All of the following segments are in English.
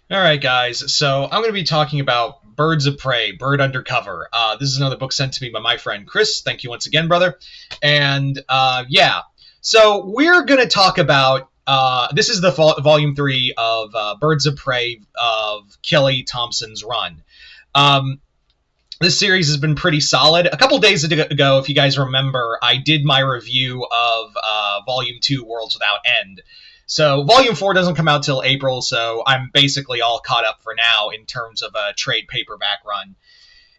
All right, guys. So I'm going to be talking about Birds of Prey, Bird Undercover. This is another book sent to me by my friend Chris. Thank you once again, brother. And yeah, so we're going to talk about. This is the volume 3 of Birds of Prey of Kelly Thompson's run. Um, this series has been pretty solid. A couple days ago, if you guys remember, I did my review of Volume 2, Worlds Without End. So Volume 4 doesn't come out till April, so I'm basically all caught up for now in terms of a trade paperback run.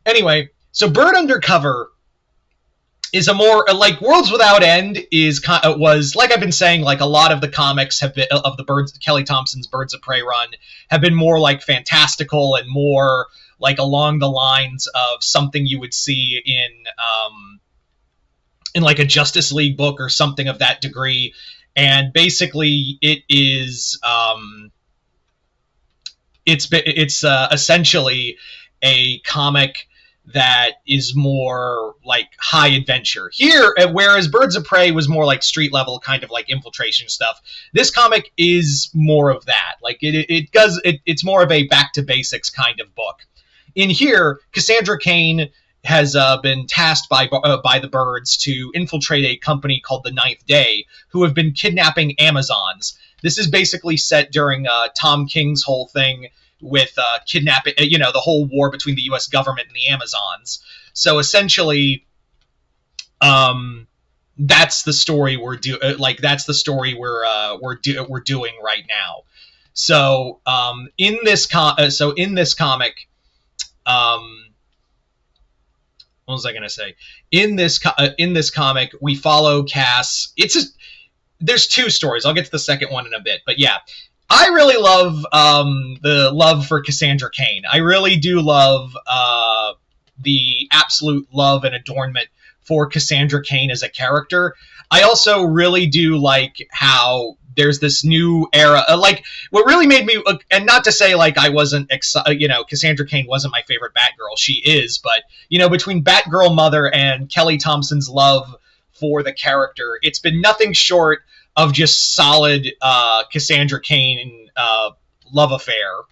Anyway, so Bird Undercover is a more like Worlds Without End is was like I've been saying, like a lot of the comics have been of the Birds Kelly Thompson's Birds of Prey run have been more like fantastical and more like along the lines of something you would see in like a Justice League book or something of that degree. And basically, it is it's essentially a comic that is more like high adventure. Here, whereas Birds of Prey was more like street level, kind of like infiltration stuff, this comic is more of that. Like it's more of a back to basics kind of book. In here, Cassandra Cain has been tasked by the birds to infiltrate a company called the Ninth Day, who have been kidnapping Amazons. This is basically set during Tom King's whole thing with kidnapping, the whole war between the U.S. government and the Amazons. So essentially, that's the story that's the story we're doing right now. So in this comic, what was I going to say? In this comic, we follow Cass. There's two stories. I'll get to the second one in a bit, but yeah, I really love the love for Cassandra Cain. I really do love the absolute love and adornment for Cassandra Cain as a character. I also really do like how there's this new era. Like, what really made me, and not to say like I wasn't excited, Cassandra Cain wasn't my favorite Batgirl. She is, but between Batgirl Mother and Kelly Thompson's love for the character, it's been nothing short of just solid Cassandra Cain love affair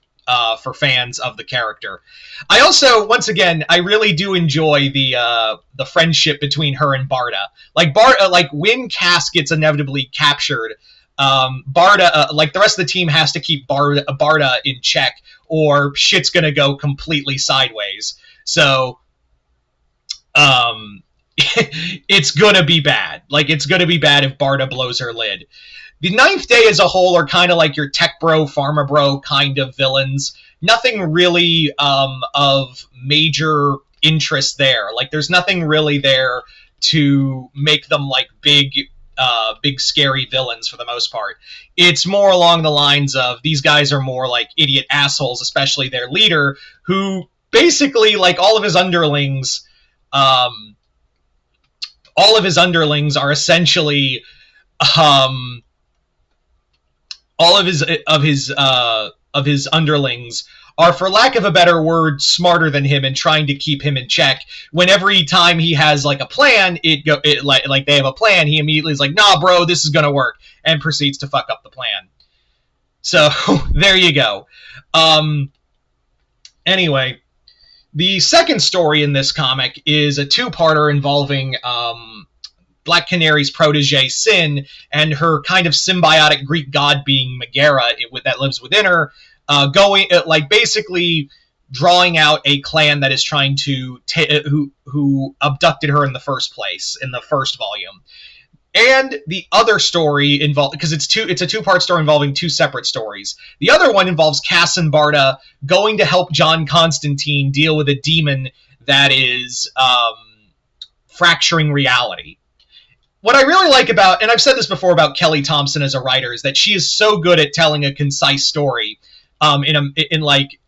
for fans of the character. I also, once again, I really do enjoy the friendship between her and Barda. Like when Cass gets inevitably captured, Barda, like the rest of the team, has to keep Barda in check, or shit's gonna go completely sideways. So, it's gonna be bad. Like, it's gonna be bad if Barda blows her lid. The Ninth Day as a whole are kind of like your tech bro, farmer bro kind of villains. Nothing really of major interest there. Like, there's nothing really there to make them like big scary villains for the most part. It's more along the lines of these guys are more like idiot assholes, especially their leader, who basically, like, all of his underlings are essentially all of his underlings are, for lack of a better word, smarter than him and trying to keep him in check. When every time he has like a plan, like they have a plan, he immediately is like, "Nah, bro, this is gonna work," and proceeds to fuck up the plan. So there you go. Anyway, the second story in this comic is a two-parter involving Black Canary's protege, Sin, and her kind of symbiotic Greek god being Megara that lives within her, basically drawing out a clan that is trying to who abducted her in the first place in the first volume. And the other story involved, because it's a two-part story involving two separate stories. The other one involves Cass and Barda going to help John Constantine deal with a demon that is fracturing reality. What I really like about, and I've said this before about Kelly Thompson as a writer, is that she is so good at telling a concise story. Like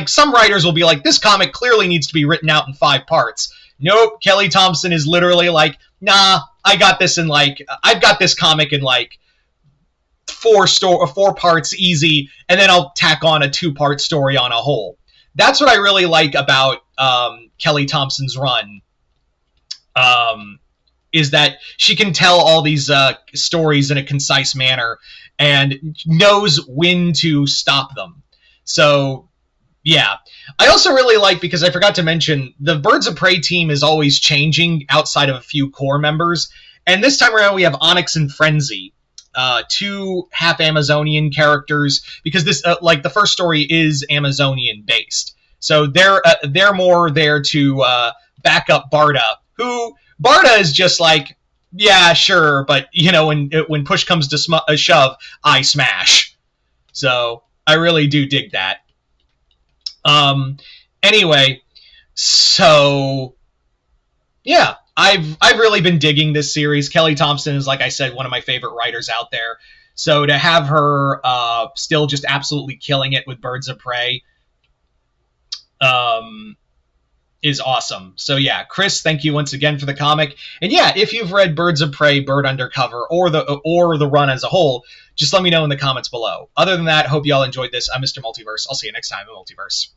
some writers will be like, this comic clearly needs to be written out in 5 parts. Nope, Kelly Thompson is literally like, nah, I've got this comic in like 4 parts easy, and then I'll tack on a 2-part story on a whole. That's what I really like about Kelly Thompson's run. Is that she can tell all these stories in a concise manner and knows when to stop them. So yeah. I also really like, because I forgot to mention, the Birds of Prey team is always changing outside of a few core members. And this time around, we have Onyx and Frenzy, two half Amazonian characters, because this, like, the first story is Amazonian based. So they're more there to back up Barda, who Barda is just like, yeah, sure, but when push comes to shove, I smash. So I really do dig that. Um, anyway, so yeah, I've really been digging this series. Kelly Thompson is, like I said, one of my favorite writers out there. So to have her still just absolutely killing it with Birds of Prey um, is awesome. So yeah, Chris, thank you once again for the comic. And yeah, if you've read Birds of Prey, Bird Undercover, or the run as a whole, just let me know in the comments below. Other than that, hope you all enjoyed this. I'm Mr. Multiverse. I'll see you next time in Multiverse.